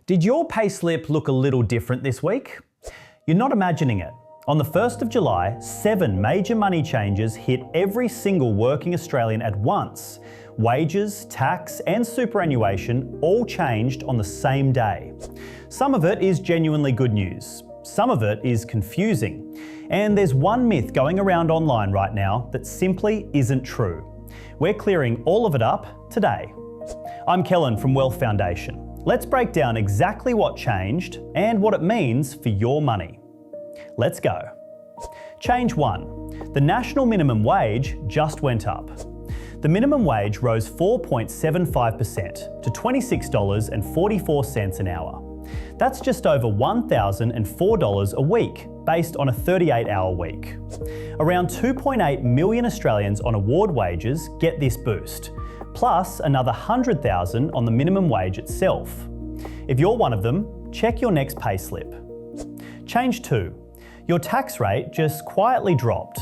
Did your payslip look a little different this week? You're not imagining it. On the 1st of July, 7 major money changes hit every single working Australian at once. Wages, tax and superannuation all changed on the same day. Some of it is genuinely good news. Some of it is confusing. And there's one myth going around online right now that simply isn't true. We're clearing all of it up today. I'm Kellan from Wealth Foundation. Let's break down exactly what changed and what it means for your money. Let's go. Change 1. The national minimum wage just went up. The minimum wage rose 4.75% to $26.44 an hour. That's just over $1,004 a week, based on a 38-hour week. Around 2.8 million Australians on award wages get this boost, plus another 100,000 on the minimum wage itself. If you're one of them, check your next payslip. Change 2. Your tax rate just quietly dropped.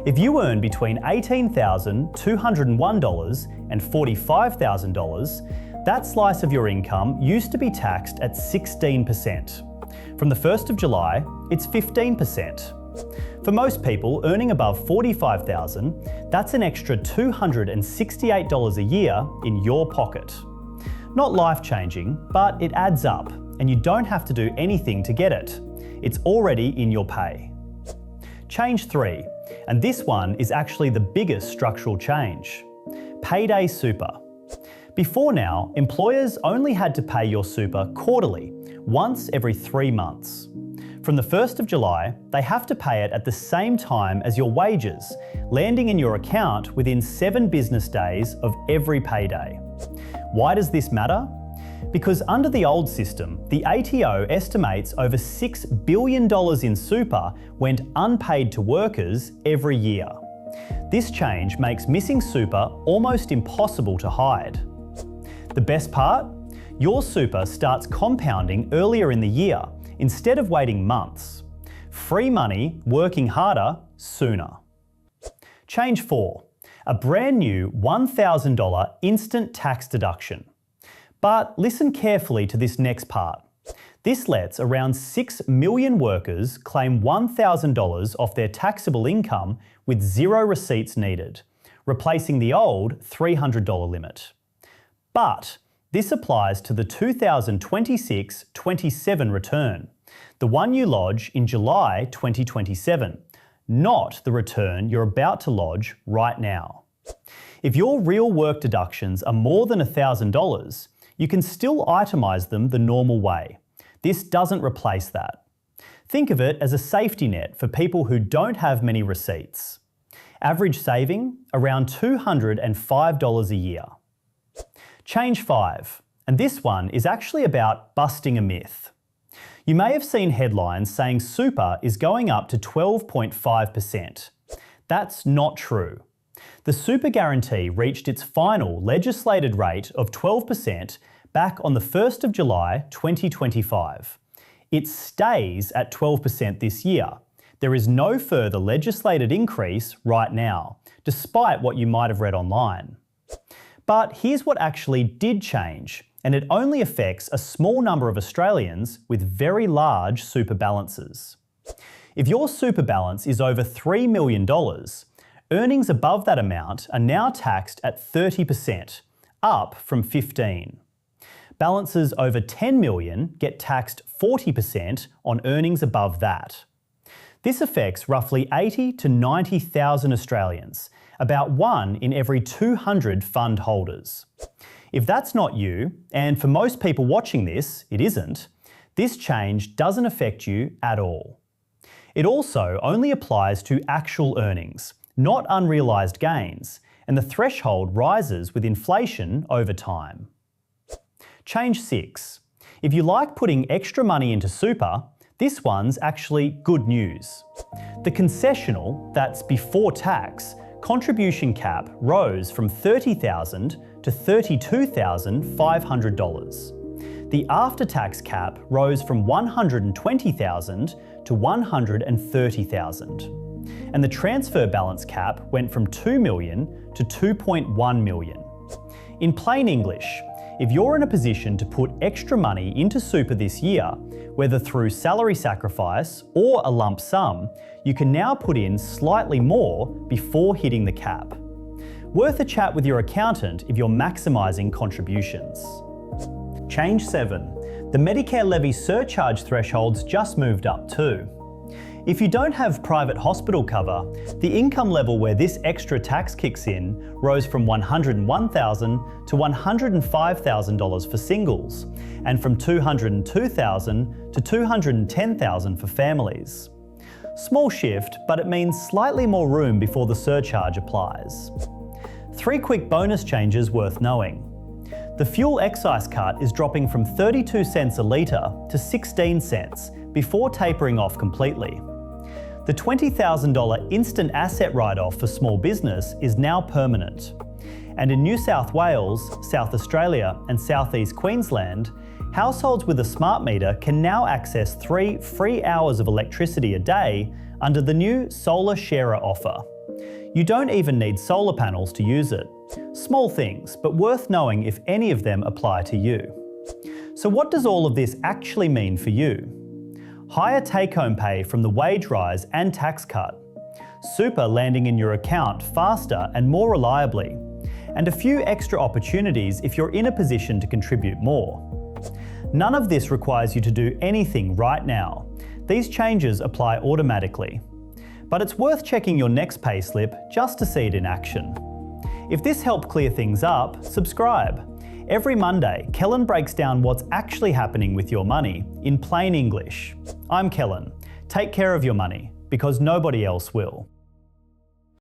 If you earn between $18,201 and $45,000, that slice of your income used to be taxed at 16%. From the 1st of July, it's 15%. For most people earning above $45,000, that's an extra $268 a year in your pocket. Not life-changing, but it adds up, and you don't have to do anything to get it. It's already in your pay. Change 3, and this one is actually the biggest structural change. Payday Super. Before now, employers only had to pay your super quarterly, once every 3 months. From the 1st of July, they have to pay it at the same time as your wages, landing in your account within 7 business days of every payday. Why does this matter? Because under the old system, the ATO estimates over $6 billion in super went unpaid to workers every year. This change makes missing super almost impossible to hide. The best part? Your super starts compounding earlier in the year, instead of waiting months. Free money working harder sooner. Change 4. A brand new $1,000 instant tax deduction. But listen carefully to this next part. This lets around 6 million workers claim $1,000 off their taxable income with 0 receipts needed, replacing the old $300 limit. But this applies to the 2026-27 return, the one you lodge in July 2027, not the return you're about to lodge right now. If your real work deductions are more than $1,000, you can still itemise them the normal way. This doesn't replace that. Think of it as a safety net for people who don't have many receipts. Average saving, around $205 a year. Change 5, and this one is actually about busting a myth. You may have seen headlines saying super is going up to 12.5%. That's not true. The super guarantee reached its final legislated rate of 12% back on the 1st of July 2025. It stays at 12% this year. There is no further legislated increase right now, despite what you might have read online. But here's what actually did change, and it only affects a small number of Australians with very large super balances. If your super balance is over $3 million, earnings above that amount are now taxed at 30%, up from 15%. Balances over $10 million get taxed 40% on earnings above that. This affects roughly 80 to 90,000 Australians, about 1 in every 200 fund holders. If that's not you, and for most people watching this, it isn't, this change doesn't affect you at all. It also only applies to actual earnings, not unrealised gains, and the threshold rises with inflation over time. Change 6. If you like putting extra money into super, this one's actually good news. The concessional, that's before tax, contribution cap rose from $30,000 to $32,500. The after-tax cap rose from $120,000 to $130,000. And the transfer balance cap went from $2 million to $2.1 million. In plain English, If you're in a position to put extra money into super this year, whether through salary sacrifice or a lump sum, you can now put in slightly more before hitting the cap. Worth a chat with your accountant if you're maximising contributions. Change 7. The Medicare Levy surcharge thresholds just moved up too. If you don't have private hospital cover, the income level where this extra tax kicks in rose from $101,000 to $105,000 for singles, and from $202,000 to $210,000 for families. Small shift, but it means slightly more room before the surcharge applies. 3 quick bonus changes worth knowing. The fuel excise cut is dropping from 32 cents a litre to 16 cents before tapering off completely. The $20,000 instant asset write-off for small business is now permanent. And in New South Wales, South Australia and South East Queensland, households with a smart meter can now access 3 free hours of electricity a day under the new Solar Sharer offer. You don't even need solar panels to use it. Small things, but worth knowing if any of them apply to you. So what does all of this actually mean for you? Higher take-home pay from the wage rise and tax cut, super landing in your account faster and more reliably, and a few extra opportunities if you're in a position to contribute more. None of this requires you to do anything right now. These changes apply automatically. But it's worth checking your next payslip just to see it in action. If this helped clear things up, subscribe. Every Monday, Kellan breaks down what's actually happening with your money in plain English. I'm Kellan. Take care of your money, because nobody else will.